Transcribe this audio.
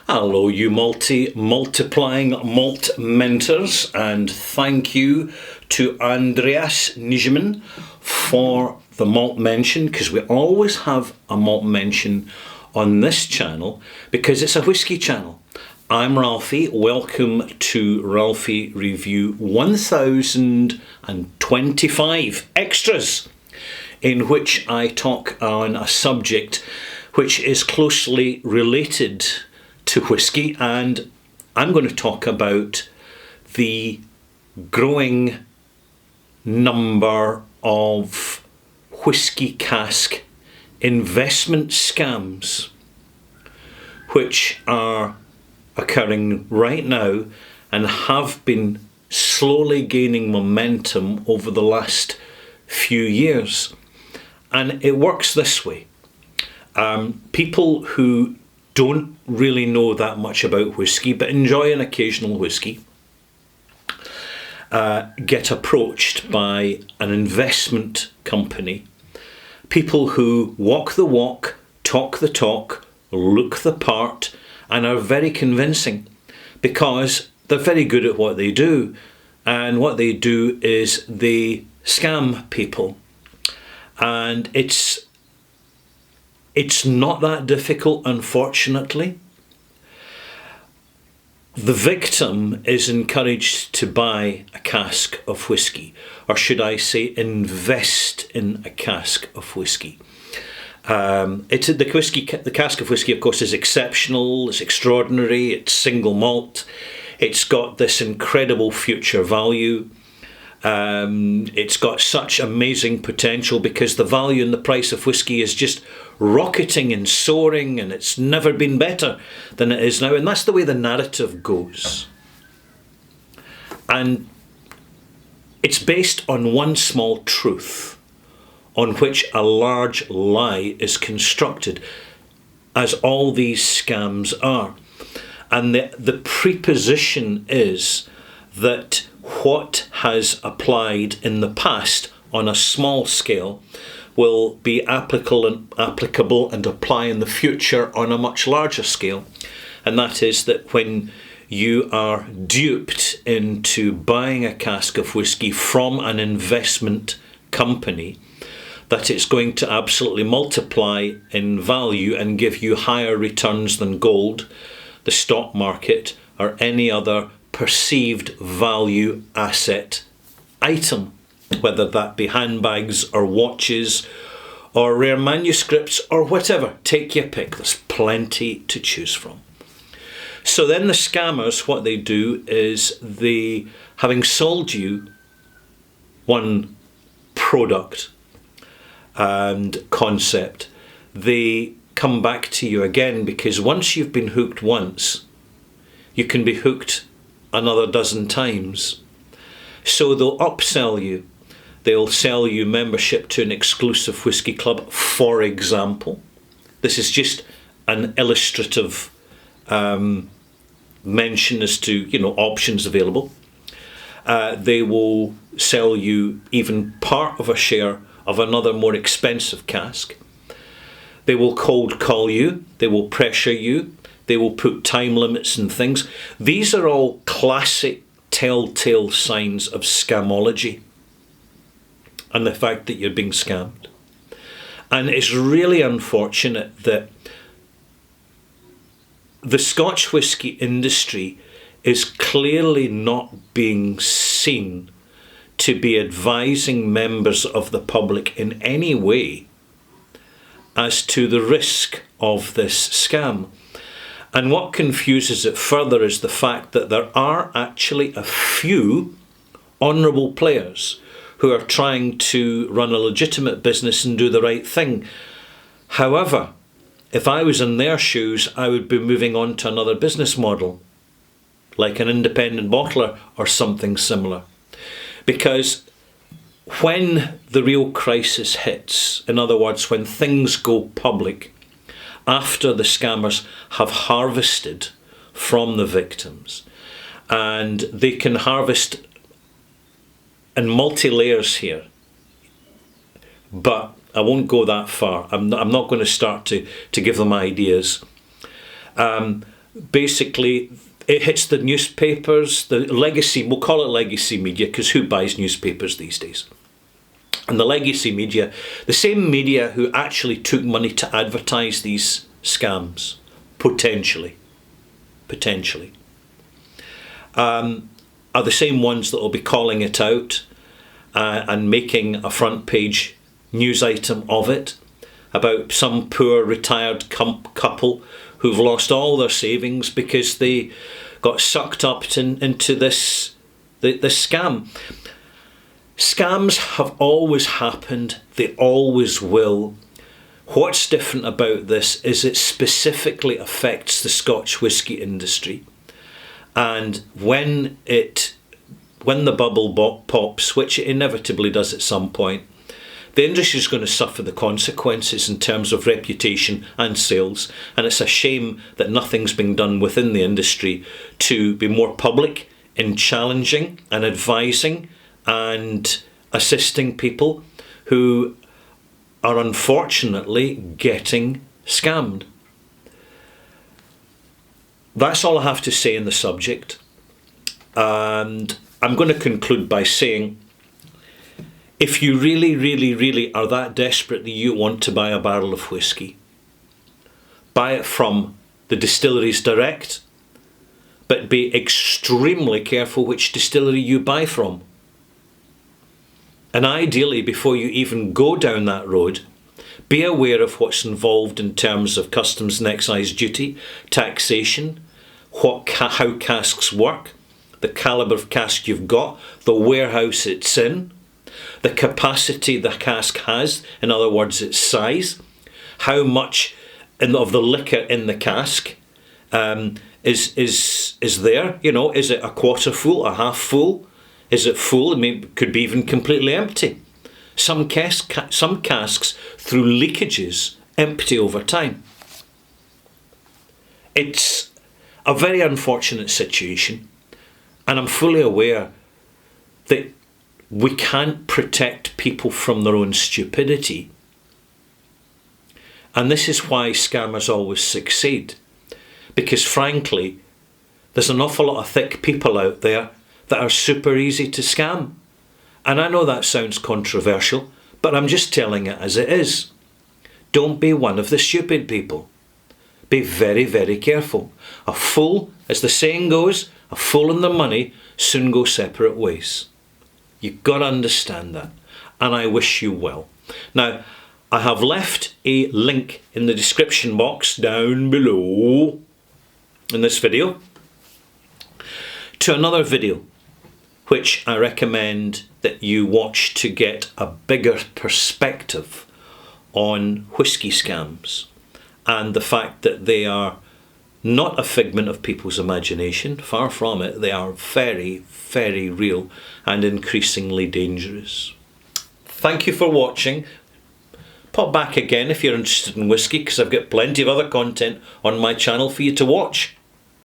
Hello, you multiplying malt mentors, and thank you to Andreas Nijman for the malt mention, because we always have a malt mention on this channel because it's a whiskey channel. I'm Ralphie. Welcome to Ralphie Review 1025 Extras, in which I talk on a subject which is closely related to whiskey, and I'm going to talk about the growing number of whiskey cask investment scams which are occurring right now and have been slowly gaining momentum over the last few years. And it works this way. People who don't really know that much about whiskey but enjoy an occasional whiskey get approached by an investment company. People who walk the walk, talk the talk, look the part, and are very convincing because they're very good at what they do. And what they do is they scam people. And it's not that difficult, unfortunately. The victim is encouraged to buy a cask of whiskey, or should I say invest in a cask of whiskey. The cask of whiskey, of course, is exceptional, it's extraordinary, it's single malt, it's got this incredible future value. It's got such amazing potential because the value and the price of whiskey is just rocketing and soaring, and it's never been better than it is now. And that's the way the narrative goes. And it's based on one small truth on which a large lie is constructed, as all these scams are. And the preposition is that what has applied in the past on a small scale will be applicable and apply in the future on a much larger scale. And that is that when you are duped into buying a cask of whiskey from an investment company, that it's going to absolutely multiply in value and give you higher returns than gold, the stock market, or any other perceived value asset item, whether that be handbags or watches or rare manuscripts or whatever. Take your pick, there's plenty to choose from. So then the scammers, what they do is they, having sold you one product and concept, they come back to you again, because once you've been hooked once, you can be hooked another dozen times. So they'll upsell you. They'll sell you membership to an exclusive whiskey club, for example. This is just an illustrative mention as to, options available. They will sell you even part of a share of another more expensive cask. They will cold call you. They will pressure you. They will put time limits and things. These are all classic telltale signs of scamology and the fact that you're being scammed. And it's really unfortunate that the Scotch whisky industry is clearly not being seen to be advising members of the public in any way as to the risk of this scam. And what confuses it further is the fact that there are actually a few honourable players who are trying to run a legitimate business and do the right thing. However, if I was in their shoes, I would be moving on to another business model, like an independent bottler or something similar. Because when the real crisis hits, in other words, when things go public, after the scammers have harvested from the victims, and they can harvest in multi-layers here, but I won't go that far. I'm not going to start to give them ideas. basically it hits the newspapers, the legacy, we'll call it legacy media, because who buys newspapers these days? And the legacy media, the same media who actually took money to advertise these scams, potentially, are the same ones that will be calling it out and making a front page news item of it about some poor retired couple who've lost all their savings because they got sucked up into this scam. Scams have always happened, they always will. What's different about this is it specifically affects the Scotch whisky industry. And when the bubble pops, which it inevitably does at some point, the industry is going to suffer the consequences in terms of reputation and sales. And it's a shame that nothing's been done within the industry to be more public in challenging and advising and assisting people who are unfortunately getting scammed. That's all I have to say in the subject. And I'm going to conclude by saying, if you really, really, really are that desperate that you want to buy a barrel of whisky, buy it from the distilleries direct, but be extremely careful which distillery you buy from. And ideally, before you even go down that road, be aware of what's involved in terms of customs and excise duty, taxation, how casks work, the calibre of cask you've got, the warehouse it's in, the capacity the cask has, in other words, its size, how much of the liquor in the cask is there. You know, is it a quarter full, a half full? Is it full? I mean, it could be even completely empty. Some casks, through leakages, empty over time. It's a very unfortunate situation, and I'm fully aware that we can't protect people from their own stupidity. And this is why scammers always succeed. Because frankly, there's an awful lot of thick people out there that are super easy to scam. And I know that sounds controversial, but I'm just telling it as it is. Don't be one of the stupid people. Be very, very careful. A fool, as the saying goes, a fool and the money soon go separate ways. You've got to understand that. And I wish you well. Now, I have left a link in the description box down below in this video to another video which I recommend that you watch to get a bigger perspective on whisky scams and the fact that they are not a figment of people's imagination. Far from it. They are very, very real and increasingly dangerous. Thank you for watching. Pop back again if you're interested in whisky, because I've got plenty of other content on my channel for you to watch.